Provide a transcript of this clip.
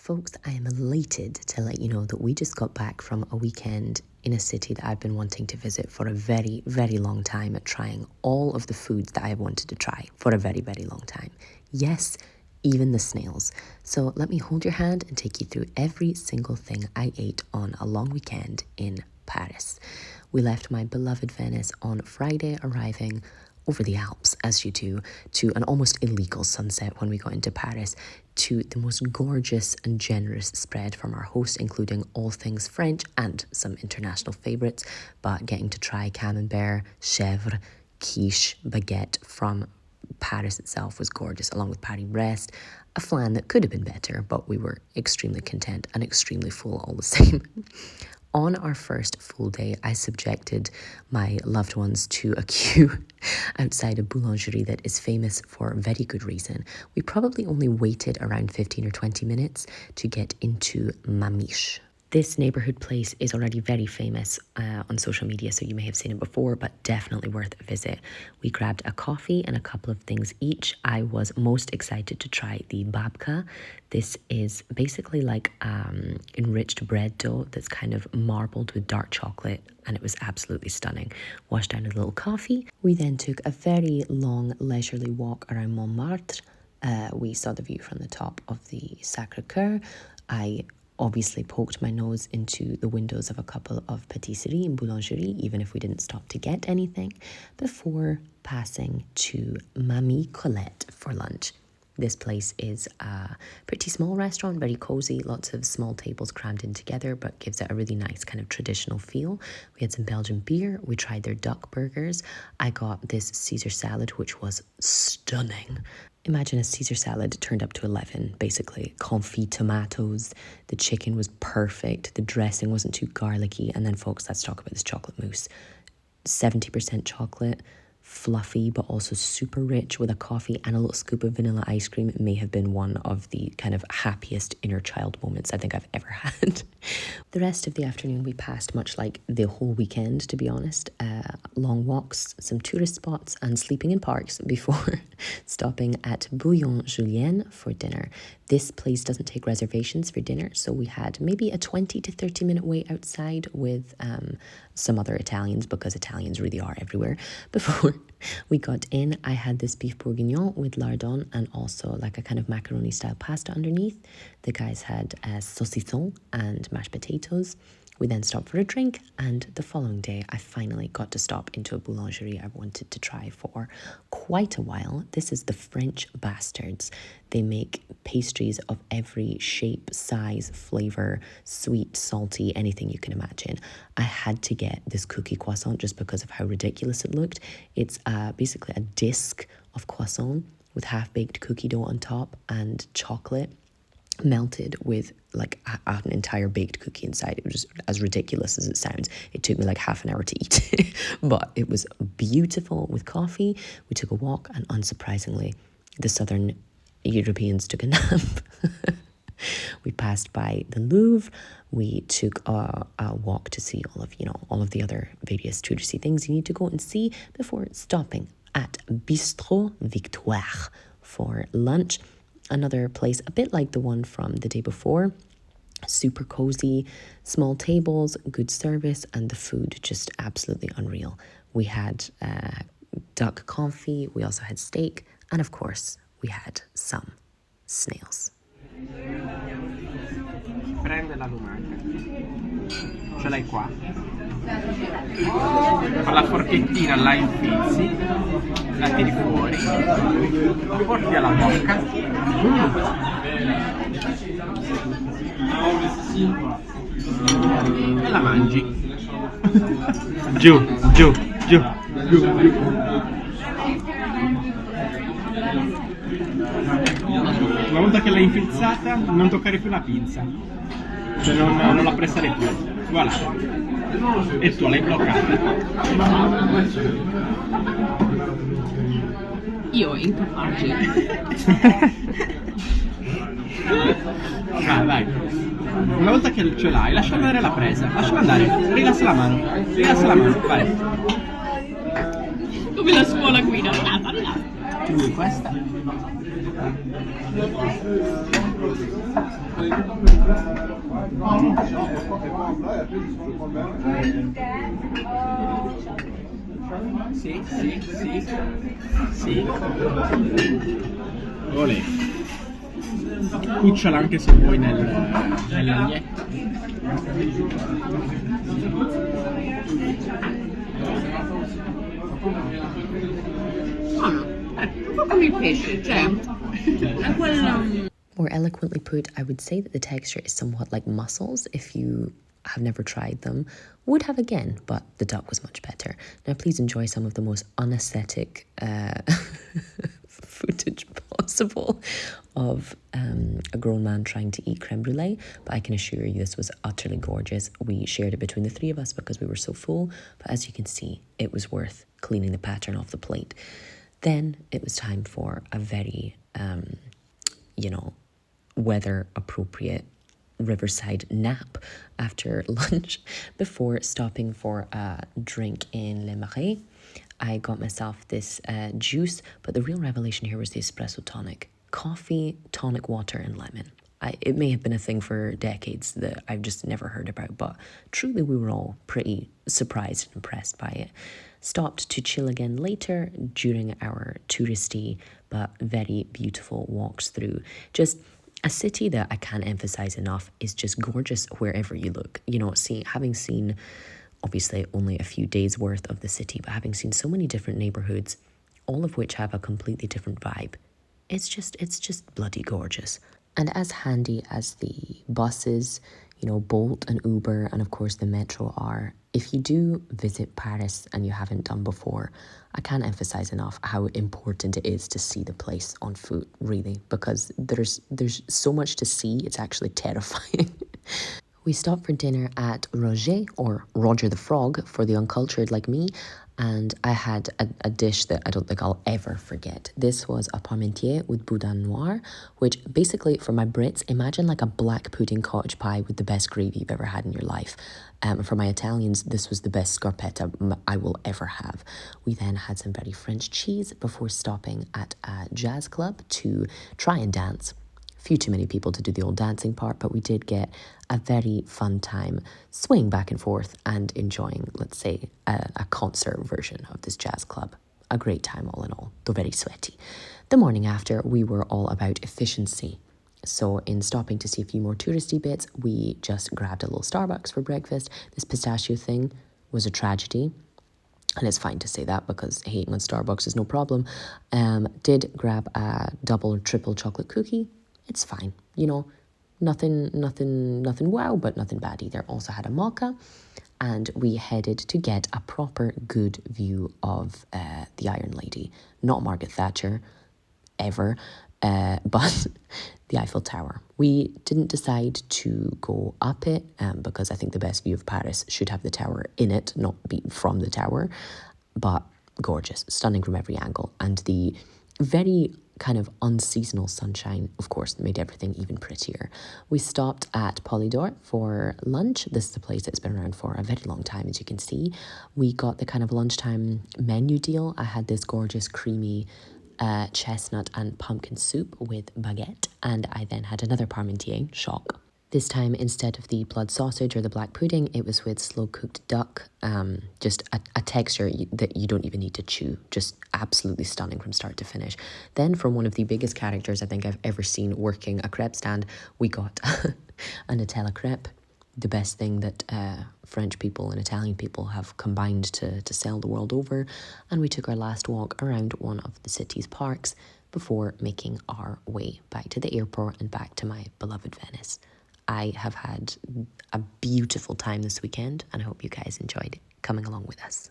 Folks, I am elated to let you know that we just got back from a weekend in a city that I've been wanting to visit for a very, very long time, at trying all of the foods that I have wanted to try for a very, very long time. Yes, even the snails. So let me hold your hand and take you through every single thing I ate on a long weekend in Paris. We left my beloved Venice on Friday, arriving over the Alps, as you do, to an almost illegal sunset when we got into Paris, to the most gorgeous and generous spread from our host, including all things French and some international favourites, but getting to try camembert, chèvre, quiche, baguette from Paris itself was gorgeous, along with Paris-Brest, a flan that could have been better, but we were extremely content and extremely full all the same. On our first full day, I subjected my loved ones to a queue outside a boulangerie that is famous for very good reason. We probably only waited around 15 or 20 minutes to get into Mamiche. This neighbourhood place is already very famous on social media, so you may have seen it before, but definitely worth a visit. We grabbed a coffee and a couple of things each. I was most excited to try the babka. This is basically like enriched bread dough that's kind of marbled with dark chocolate, and it was absolutely stunning. Washed down a little coffee. We then took a very long leisurely walk around Montmartre. We saw the view from the top of the Sacré-Cœur. I obviously poked my nose into the windows of a couple of patisserie and boulangerie, even if we didn't stop to get anything, before passing to Mamie Colette for lunch. This place is a pretty small restaurant, very cozy, lots of small tables crammed in together, but gives it a really nice kind of traditional feel. We had some Belgian beer. We tried their duck burgers. I got this Caesar salad, which was stunning. Imagine a Caesar salad turned up to 11, basically. Confit tomatoes. The chicken was perfect. The dressing wasn't too garlicky. And then, folks, let's talk about this chocolate mousse. 70% chocolate, fluffy, but also super rich, with a coffee and a little scoop of vanilla ice cream. It may have been one of the kind of happiest inner child moments I think I've ever had. The rest of the afternoon we passed much like the whole weekend, to be honest. Long walks, some tourist spots, and sleeping in parks before stopping at Bouillon Julien for dinner. This place doesn't take reservations for dinner, so we had maybe a 20 to 30 minute wait outside with some other Italians, because Italians really are everywhere. Before we got in, I had this beef bourguignon with lardon and also like a kind of macaroni style pasta underneath. The guys had saucisson and mashed potatoes. We then stopped for a drink, and the following day I finally got to stop into a boulangerie I wanted to try for quite a while. This is the French Bastards. They make pastries of every shape, size, flavour, sweet, salty, anything you can imagine. I had to get this cookie croissant just because of how ridiculous it looked. It's basically a disc of croissant with half-baked cookie dough on top and chocolate melted with like an entire baked cookie inside. It was just as ridiculous as it sounds. It took me like half an hour to eat, but it was beautiful with coffee. We took a walk, and unsurprisingly, the Southern Europeans took a nap. We passed by the Louvre. We took a walk to see all of the other various touristy things you need to go and see before stopping at Bistrot Victoire for lunch. Another place a bit like the one from the day before. Super cozy, small tables, good service, and the food just absolutely unreal. We had duck confit, we also had steak, and of course we had some snails. Prende la lumaca, ce l'hai qua, con la forchettina la infilzi, la tiri fuori, porti alla bocca e la mangi. Giù. Una volta che l'hai infilzata, non toccare più la pinza, cioè non la pressare più. Voilà. E tu l'hai bloccata. Io incapace. Vai. Una volta che ce l'hai, lascia andare la presa, lasciala andare, rilassa la mano, vai. Come la scuola guida. Quindi questa Sì, sì, sì, sì. Olè. Cucciola anche se vuoi nell'aglietto. Buono. Un po' come il pesce, cioè è quel... More eloquently put, I would say that the texture is somewhat like mussels. If you have never tried them, would have again, but the duck was much better. Now, please enjoy some of the most unaesthetic footage possible of a grown man trying to eat creme brulee, but I can assure you this was utterly gorgeous. We shared it between the three of us because we were so full, but as you can see, it was worth cleaning the pattern off the plate. Then it was time for a very, weather appropriate riverside nap after lunch before stopping for a drink in Le Marais. I got myself this juice, but the real revelation here was the espresso tonic. Coffee, tonic water, and lemon. It may have been a thing for decades that I've just never heard about, but truly we were all pretty surprised and impressed by it. Stopped to chill again later during our touristy but very beautiful walks through. Just a city that I can't emphasize enough is just gorgeous wherever you look. Having seen obviously only a few days worth of the city, but having seen so many different neighborhoods, all of which have a completely different vibe, it's just bloody gorgeous. And as handy as the buses, Bolt and Uber, and of course the metro are, if you do visit Paris and you haven't done before, I can't emphasize enough how important it is to see the place on foot, really, because there's so much to see, it's actually terrifying. We stopped for dinner at Roger, or Roger the Frog for the uncultured like me, and I had a dish that I don't think I'll ever forget. This was a parmentier with boudin noir, which basically, for my Brits, imagine like a black pudding cottage pie with the best gravy you've ever had in your life. For my Italians, this was the best scarpetta I will ever have. We then had some very French cheese before stopping at a jazz club to try and dance. Few too many people to do the old dancing part, but we did get a very fun time swaying back and forth and enjoying, let's say, a concert version of this jazz club. A great time all in all, though very sweaty. The morning after, we were all about efficiency. So in stopping to see a few more touristy bits, we just grabbed a little Starbucks for breakfast. This pistachio thing was a tragedy. And it's fine to say that because hating on Starbucks is no problem. Did grab a double or triple chocolate cookie. It's fine, nothing wow, but nothing bad either. Also had a mocha, and we headed to get a proper good view of the Iron Lady. Not Margaret Thatcher, ever, but the Eiffel Tower. We didn't decide to go up it because I think the best view of Paris should have the tower in it, not be from the tower, but gorgeous, stunning from every angle, and the very kind of unseasonal sunshine, of course, made everything even prettier. We stopped at Polydor for lunch. This is a place that's been around for a very long time, as you can see. We got the kind of lunchtime menu deal. I had this gorgeous creamy chestnut and pumpkin soup with baguette, and I then had another parmentier, shock. This time, instead of the blood sausage or the black pudding, it was with slow-cooked duck, just a texture that you don't even need to chew, just absolutely stunning from start to finish. Then, from one of the biggest characters I think I've ever seen working a crepe stand, we got a Nutella crepe, the best thing that French people and Italian people have combined to sell the world over, and we took our last walk around one of the city's parks before making our way back to the airport and back to my beloved Venice. I have had a beautiful time this weekend, and I hope you guys enjoyed coming along with us.